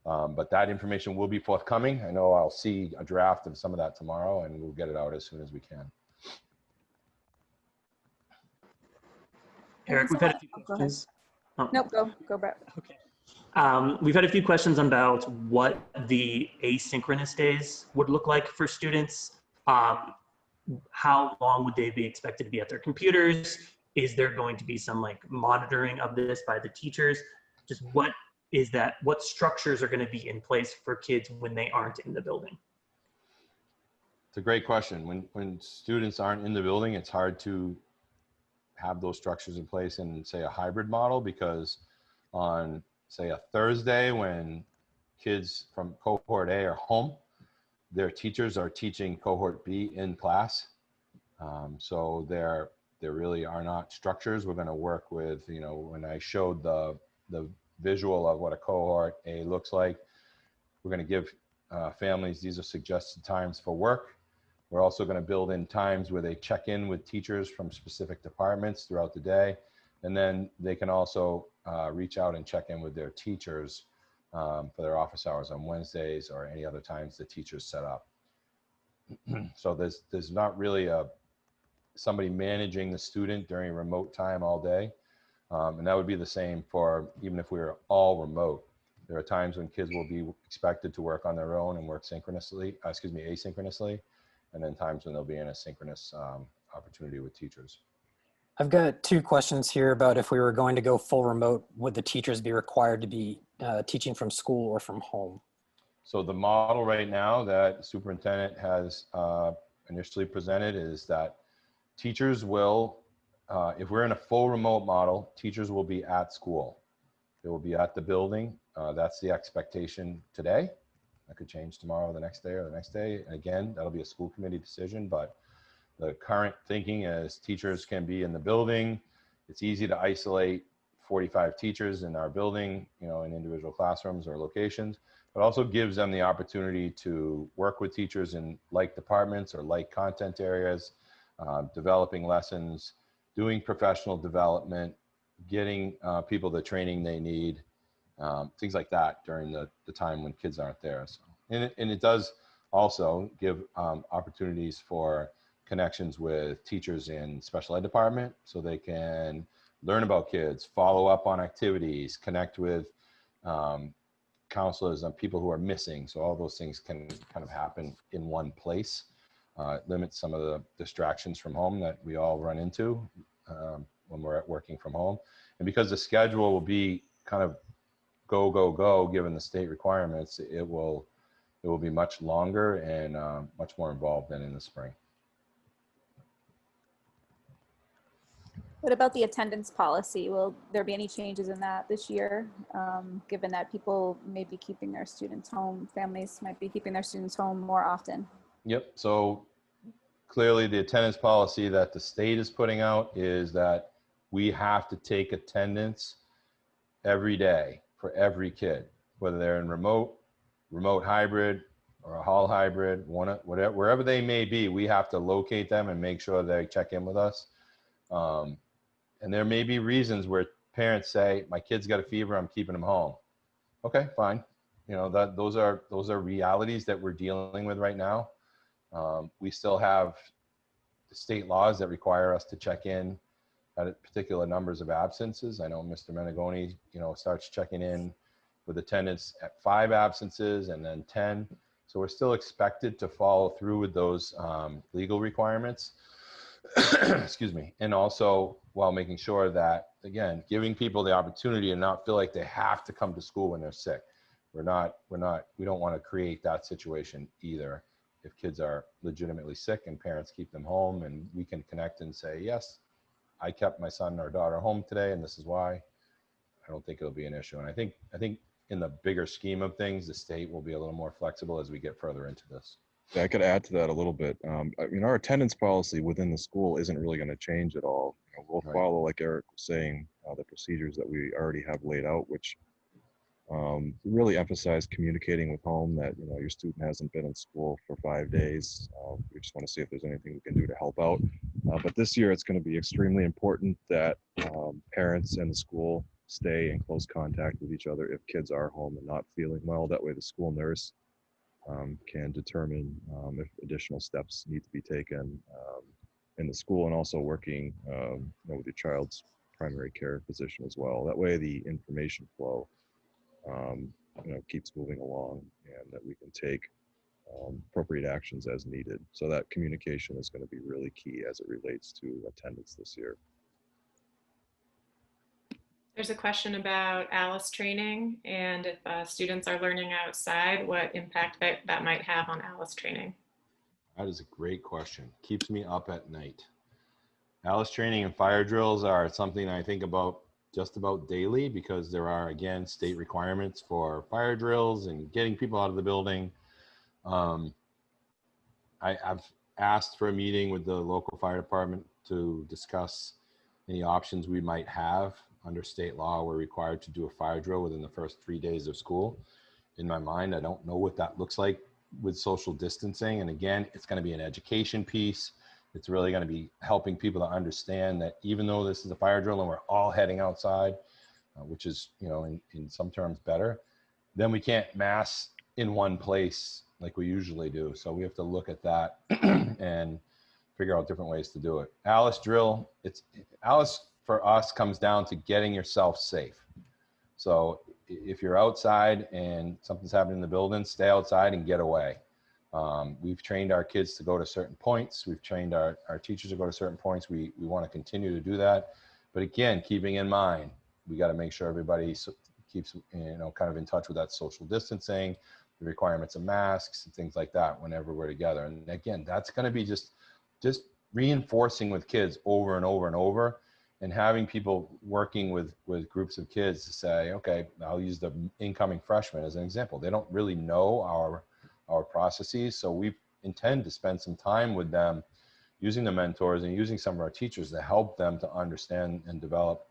But that information will be forthcoming. I know I'll see a draft of some of that tomorrow and we'll get it out as soon as we can. Eric, we've had a few questions. Oh. Nope, go Brett. Okay. We've had a few questions about what the asynchronous days would look like for students. How long would they be expected to be at their computers? Is there going to be some like monitoring of this by the teachers? Just what is that? What structures are going to be in place for kids when they aren't in the building? It's a great question. When students aren't in the building, it's hard to have those structures in place in, say, a hybrid model, because on, say, a Thursday when kids from cohort A are home, their teachers are teaching cohort B in class. So there really are not structures. We're going to work with, when I showed the visual of what a cohort A looks like, we're going to give families, these are suggested times for work. We're also going to build in times where they check in with teachers from specific departments throughout the day. And then they can also reach out and check in with their teachers for their office hours on Wednesdays or any other times the teachers set up. So there's not really somebody managing the student during remote time all day. And that would be the same for even if we were all remote. There are times when kids will be expected to work on their own and work asynchronously, and then times when they'll be in a synchronous opportunity with teachers. I've got two questions here about if we were going to go full remote, would the teachers be required to be teaching from school or from home? So the model right now that the superintendent has initially presented is that teachers will, if we're in a full remote model, teachers will be at school. They will be at the building. That's the expectation today. That could change tomorrow, the next day, or the next day. And again, that'll be a school committee decision, but the current thinking is teachers can be in the building. It's easy to isolate 45 teachers in our building, in individual classrooms or locations, but also gives them the opportunity to work with teachers in like departments or like content areas, developing lessons, doing professional development, getting people the training they need, things like that during the time when kids aren't there. So, and it does also give opportunities for connections with teachers in special ed department so they can learn about kids, follow up on activities, connect with counselors and people who are missing. So all those things can kind of happen in one place. Limit some of the distractions from home that we all run into when we're working from home. And because the schedule will be kind of go, given the state requirements, it will be much longer and much more involved than in the spring. What about the attendance policy? Will there be any changes in that this year, given that people may be keeping their students home, families might be keeping their students home more often? Yep. So clearly the attendance policy that the state is putting out is that we have to take attendance every day for every kid, whether they're in remote hybrid, or a hall hybrid, whatever, wherever they may be. We have to locate them and make sure they check in with us. And there may be reasons where parents say, my kid's got a fever, I'm keeping him home. Okay, fine. You know, those are realities that we're dealing with right now. We still have the state laws that require us to check in at particular numbers of absences. I know Mr. Menegoni, you know, starts checking in with attendance at 5 absences and then 10. So we're still expected to follow through with those legal requirements. Excuse me. And also while making sure that, again, giving people the opportunity to not feel like they have to come to school when they're sick. We don't want to create that situation either. If kids are legitimately sick and parents keep them home, and we can connect and say, yes, I kept my son or daughter home today, and this is why. I don't think it'll be an issue. And I think in the bigger scheme of things, the state will be a little more flexible as we get further into this. Yeah, I could add to that a little bit. I mean, our attendance policy within the school isn't really going to change at all. You know, we'll Right. follow, like Eric was saying, the procedures that we already have laid out, which really emphasize communicating with home that, you know, your student hasn't been in school for 5 days. We just want to see if there's anything we can do to help out. But this year, it's going to be extremely important that parents and the school stay in close contact with each other if kids are home and not feeling well. That way the school nurse can determine if additional steps need to be taken in the school, and also working you know, with your child's primary care physician as well. That way the information flow you know, keeps moving along, and that we can take appropriate actions as needed. So that communication is going to be really key as it relates to attendance this year. There's a question about ALICE training, and if students are learning outside, what impact that might have on ALICE training. That is a great question. Keeps me up at night. ALICE training and fire drills are something I think about just about daily, because there are, again, state requirements for fire drills and getting people out of the building. I've asked for a meeting with the local fire department to discuss any options we might have. Under state law, we're required to do a fire drill within the first 3 days of school. In my mind, I don't know what that looks like with social distancing. And again, it's going to be an education piece. It's really going to be helping people to understand that even though this is a fire drill and we're all heading outside, which is, you know, in some terms better, then we can't mass in one place like we usually do. So we have to look at that and figure out different ways to do it. ALICE drill, ALICE for us comes down to getting yourself safe. So if you're outside and something's happening in the building, stay outside and get away. We've trained our kids to go to certain points. We've trained our teachers to go to certain points. We want to continue to do that. But again, keeping in mind, we got to make sure everybody keeps, you know, kind of in touch with that social distancing, the requirements of masks and things like that whenever we're together. And again, that's going to be just reinforcing with kids over and over and over, and having people working with groups of kids to say, okay, I'll use the incoming freshmen as an example. They don't really know our processes. So we intend to spend some time with them using the mentors and using some of our teachers to help them to understand and develop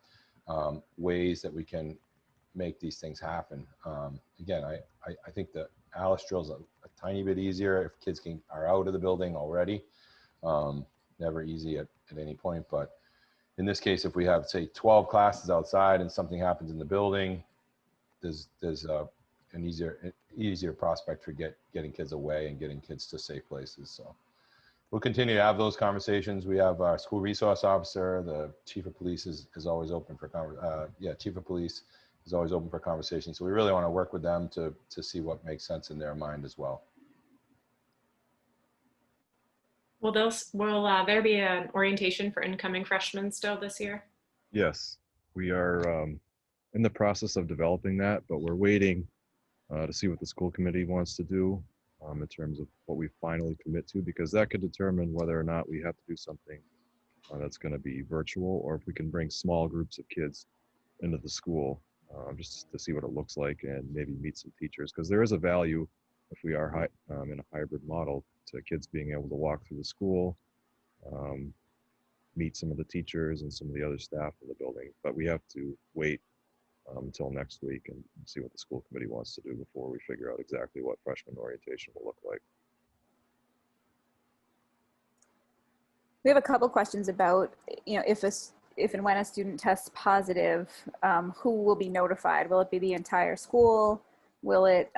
ways that we can make these things happen. Again, I think the ALICE drill is a tiny bit easier if kids are out of the building already. Never easy at any point, but in this case, if we have, say, 12 classes outside and something happens in the building, there's an easier prospect for getting kids away and getting kids to safe places. So we'll continue to have those conversations. We have our school resource officer, the chief of police is always open for chief of police is always open for conversation. So we really want to work with them to see what makes sense in their mind as well. Will there be an orientation for incoming freshmen still this year? Yes, we are in the process of developing that, but we're waiting to see what the school committee wants to do in terms of what we finally commit to, because that could determine whether or not we have to do something that's going to be virtual, or if we can bring small groups of kids into the school just to see what it looks like and maybe meet some teachers, because there is a value if we are in a hybrid model to kids being able to walk through the school, meet some of the teachers and some of the other staff in the building. But we have to wait until next week and see what the school committee wants to do before we figure out exactly what freshman orientation will look like. We have a couple questions about, if and when a student tests positive, who will be notified? Will it be the entire school? Will it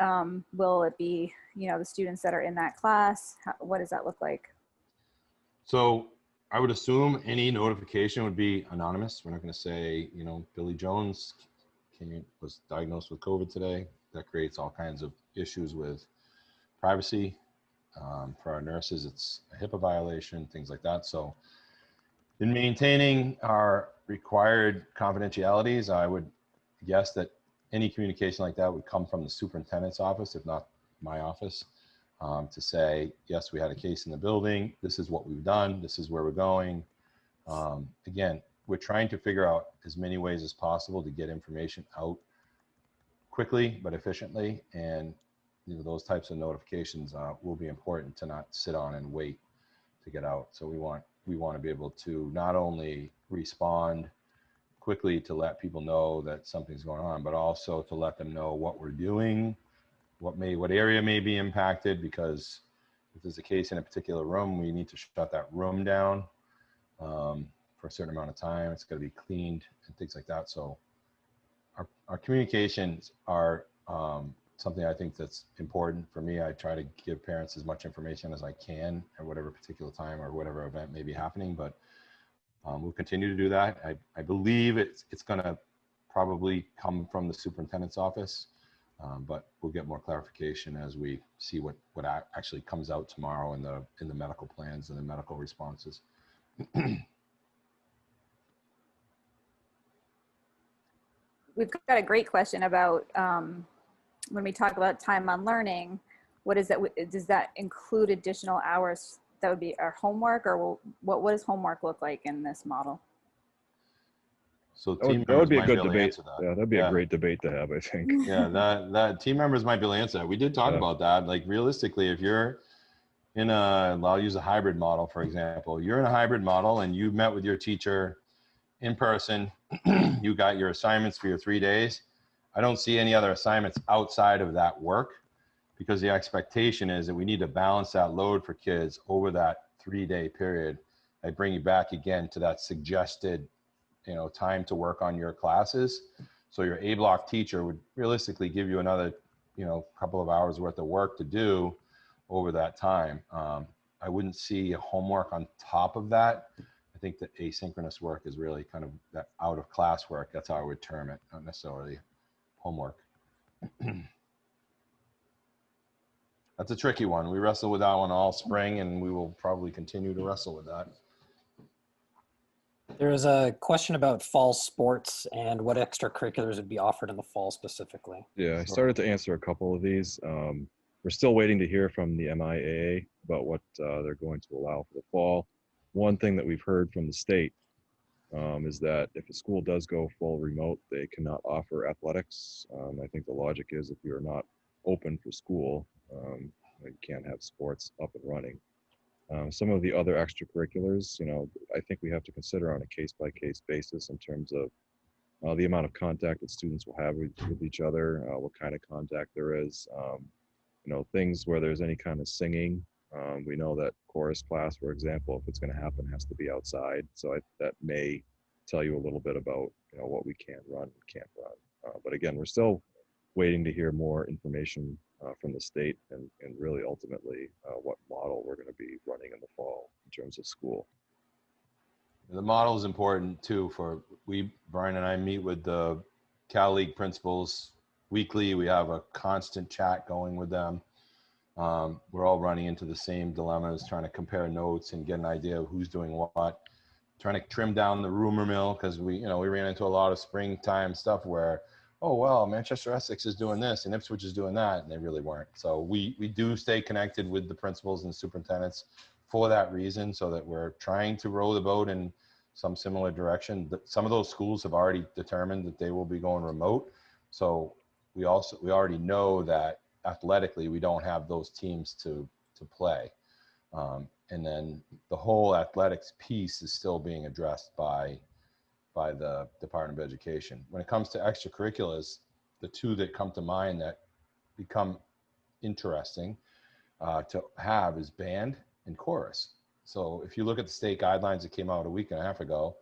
be, the students that are in that class? What does that look like? So I would assume any notification would be anonymous. We're not going to say, Billy Jones was diagnosed with COVID today. That creates all kinds of issues with privacy. For our nurses, it's a HIPAA violation, things like that. So in maintaining our required confidentialities, I would guess that any communication like that would come from the superintendent's office, if not my office, to say, yes, we had a case in the building. This is what we've done. This is where we're going. Again, we're trying to figure out as many ways as possible to get information out quickly but efficiently. And those types of notifications will be important to not sit on and wait to get out. So we want to be able to not only respond quickly to let people know that something's going on, but also to let them know what we're doing, what area may be impacted, because if there's a case in a particular room, we need to shut that room down for a certain amount of time. It's got to be cleaned and things like that. So our communications are something I think that's important for me. I try to give parents as much information as I can at whatever particular time or whatever event may be happening, but we'll continue to do that. I believe it's going to probably come from the superintendent's office, but we'll get more clarification as we see what actually comes out tomorrow in the medical plans and the medical responses. We've got a great question about when we talk about time on learning, what is that? Does that include additional hours? That would be our homework, or what does homework look like in this model? So that would be a good debate. Yeah, that'd be a great debate to have, I think. Yeah, that team members might be able to answer that. We did talk about that. Like realistically, if you're in I'll use a hybrid model, for example. You're in a hybrid model and you met with your teacher in person, you got your assignments for your 3 days. I don't see any other assignments outside of that work, because the expectation is that we need to balance that load for kids over that 3-day period. I bring you back again to that suggested, time to work on your classes. So your A block teacher would realistically give you another, couple of hours worth of work to do over that time. I wouldn't see homework on top of that. I think that asynchronous work is really kind of that out of class work. That's how I would term it, not necessarily homework. That's a tricky one. We wrestled with that one all spring, and we will probably continue to wrestle with that. There is a question about fall sports and what extracurriculars would be offered in the fall specifically. Yeah, I started to answer a couple of these. We're still waiting to hear from the MIAA about what they're going to allow for the fall. One thing that we've heard from the state is that if a school does go full remote, they cannot offer athletics. I think the logic is if you're not open for school, you can't have sports up and running. Some of the other extracurriculars, I think we have to consider on a case-by-case basis in terms of the amount of contact that students will have with each other, what kind of contact there is, things where there's any kind of singing. We know that chorus class, for example, if it's going to happen, has to be outside. So that may tell you a little bit about what we can run and can't run. But again, we're still waiting to hear more information from the state and really ultimately what model we're going to be running in the fall in terms of school. The model is important too. Brian and I meet with the Cal League principals weekly. We have a constant chat going with them. We're all running into the same dilemmas, trying to compare notes and get an idea of who's doing what, trying to trim down the rumor mill, because we ran into a lot of springtime stuff where, oh, well, Manchester Essex is doing this and Ipswich is doing that, and they really weren't. So we do stay connected with the principals and superintendents for that reason, so that we're trying to row the boat in some similar direction. Some of those schools have already determined that they will be going remote. So we already know that athletically we don't have those teams to play. And then the whole athletics piece is still being addressed by the Department of Education. When it comes to extracurriculars, the two that come to mind that become interesting to have is band and chorus. So if you look at the state guidelines that came out a week and a half ago,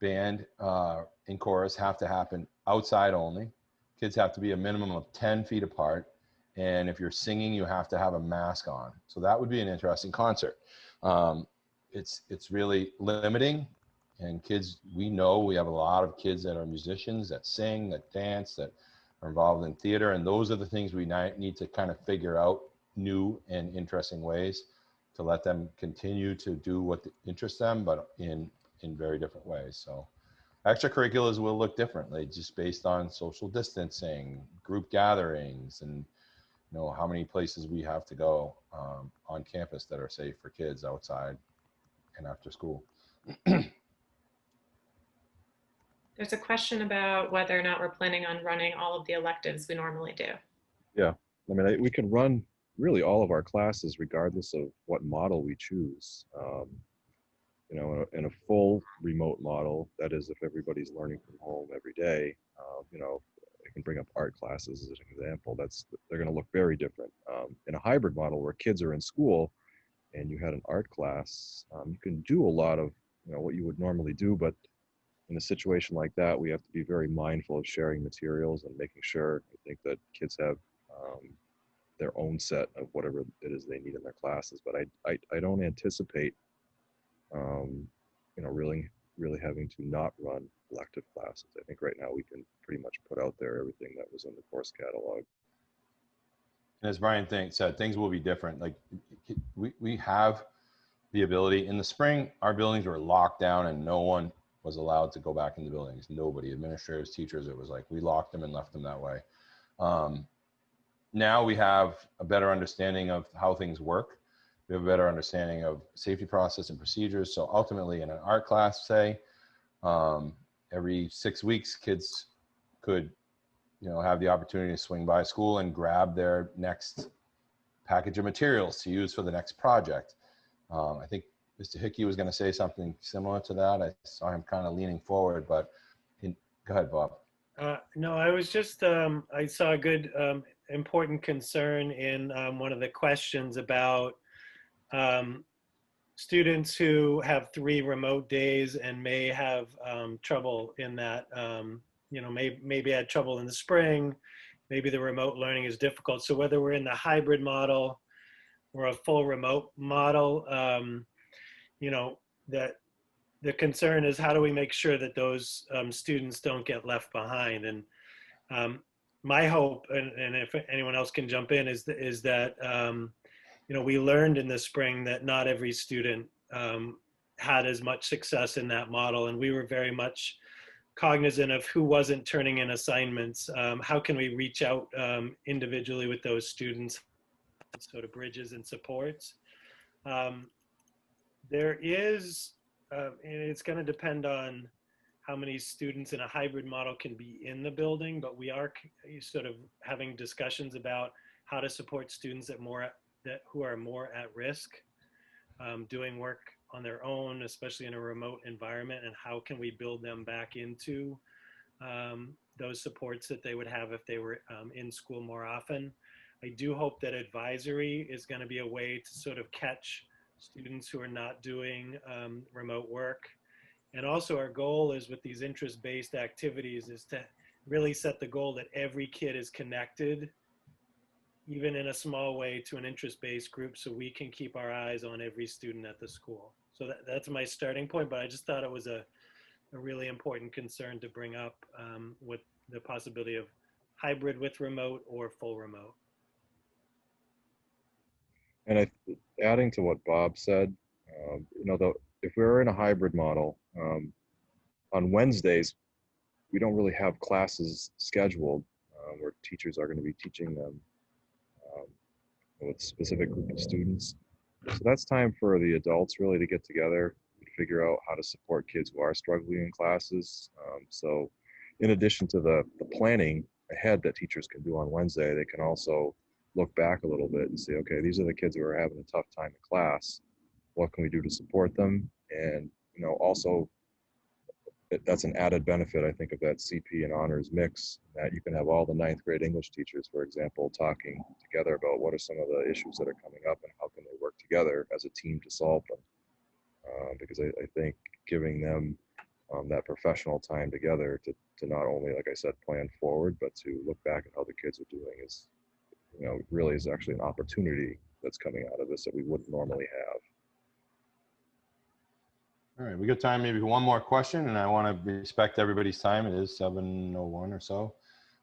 band and chorus have to happen outside only. Kids have to be a minimum of 10 feet apart. And if you're singing, you have to have a mask on. So that would be an interesting concert. It's really limiting. And kids, we know we have a lot of kids that are musicians, that sing, that dance, that are involved in theater. And those are the things we need to kind of figure out new and interesting ways to let them continue to do what interests them, but in very different ways. So extracurriculars will look differently just based on social distancing, group gatherings, and how many places we have to go on campus that are safe for kids outside and after school. There's a question about whether or not we're planning on running all of the electives we normally do. Yeah, I mean, we can run really all of our classes regardless of what model we choose. In a full remote model, that is if everybody's learning from home every day, I can bring up art classes as an example. They're going to look very different. In a hybrid model where kids are in school and you had an art class, you can do a lot of what you would normally do, but in a situation like that, we have to be very mindful of sharing materials and making sure, I think, that kids have their own set of whatever it is they need in their classes. But I don't anticipate really having to not run elective classes. I think right now we can pretty much put out there everything that was in the course catalog. And as Brian said, things will be different. Like we have the ability in the spring, our buildings were locked down and no one was allowed to go back in the buildings. Nobody, administrators, teachers, it was like we locked them and left them that way. Now we have a better understanding of how things work. We have a better understanding of safety process and procedures. So ultimately in an art class, say, every 6 weeks, kids could, have the opportunity to swing by school and grab their next package of materials to use for the next project. I think Mr. Hickey was going to say something similar to that. I saw him kind of leaning forward, but go ahead, Bob. No, I was just, I saw a good, important concern in one of the questions about students who have 3 remote days and may have trouble in that, maybe had trouble in the spring, maybe the remote learning is difficult. So whether we're in the hybrid model or a full remote model, that the concern is how do we make sure that those students don't get left behind? And my hope, and if anyone else can jump in, is that we learned in the spring that not every student had as much success in that model, and we were very much cognizant of who wasn't turning in assignments. How can we reach out individually with those students, sort of bridges and supports? There is, and it's going to depend on how many students in a hybrid model can be in the building, but we are sort of having discussions about how to support students who are more at risk, doing work on their own, especially in a remote environment, and how can we build them back into those supports that they would have if they were in school more often. I do hope that advisory is going to be a way to sort of catch students who are not doing remote work. And also our goal is with these interest-based activities is to really set the goal that every kid is connected, even in a small way, to an interest-based group so we can keep our eyes on every student at the school. So that's my starting point, but I just thought it was a really important concern to bring up with the possibility of hybrid with remote or full remote. And adding to what Bob said, if we were in a hybrid model, on Wednesdays, we don't really have classes scheduled where teachers are going to be teaching them with a specific group of students. So that's time for the adults really to get together and figure out how to support kids who are struggling in classes. So in addition to the planning ahead that teachers can do on Wednesday, they can also look back a little bit and say, okay, these are the kids who are having a tough time in class. what can we do to support them, and also that's an added benefit, I think, of that CP and honors mix, that you can have all the ninth grade English teachers, for example, talking together about what are some of the issues that are coming up and how can they work together as a team to solve them. Because I think giving them that professional time together to not only, like I said, plan forward, but to look back at how the kids are doing is, really is actually an opportunity that's coming out of this that we wouldn't normally have. All right, we got time maybe for one more question, and I want to respect everybody's time. It is 7:01 or so.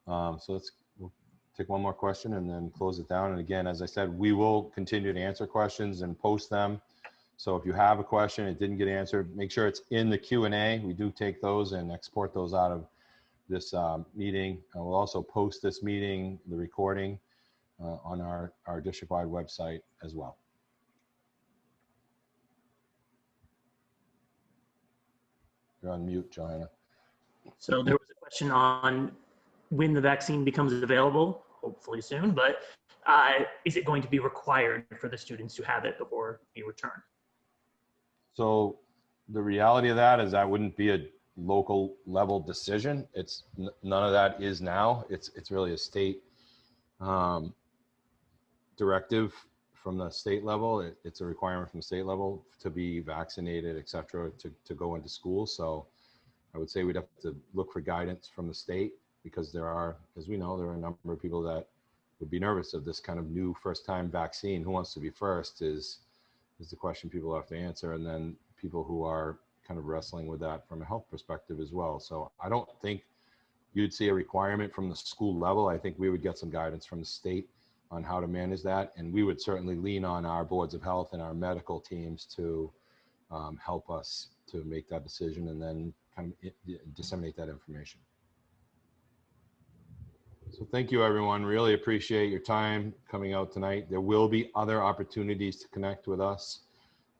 So we'll take one more question and then close it down. And again, as I said, we will continue to answer questions and post them. So if you have a question, it didn't get answered, make sure it's in the Q&A. We do take those and export those out of this meeting. And we'll also post this meeting, the recording, on our district-wide website as well. You're on mute, Johanna. So there was a question on when the vaccine becomes available, hopefully soon, but is it going to be required for the students to have it before they return? So the reality of that is that wouldn't be a local level decision. It's none of that is now. It's really a state directive from the state level. It's a requirement from the state level to be vaccinated, et cetera, to go into school. So I would say we'd have to look for guidance from the state, because there are, as we know, there are a number of people that would be nervous of this kind of new first-time vaccine. Who wants to be first is the question people have to answer. And then people who are kind of wrestling with that from a health perspective as well. So I don't think you'd see a requirement from the school level. I think we would get some guidance from the state on how to manage that. And we would certainly lean on our boards of health and our medical teams to help us to make that decision and then kind of disseminate that information. So thank you, everyone. Really appreciate your time coming out tonight. There will be other opportunities to connect with us.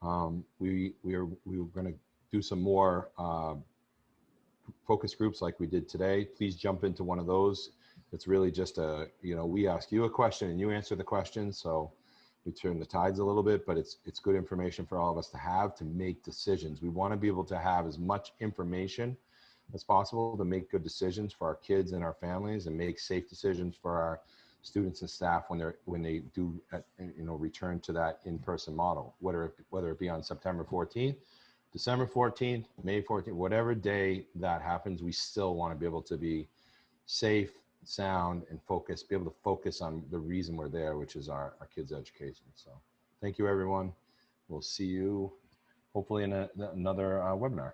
We're going to do some more focus groups like we did today. Please jump into one of those. It's really just we ask you a question and you answer the question. So we turn the tides a little bit, but it's good information for all of us to have to make decisions. We want to be able to have as much information as possible to make good decisions for our kids and our families, and make safe decisions for our students and staff when they do return to that in-person model, whether it be on September 14th, December 14th, May 14th, whatever day that happens, we still want to be able to be safe, sound, and focus, be able to focus on the reason we're there, which is our kids' education. So thank you, everyone. We'll see you hopefully in another webinar.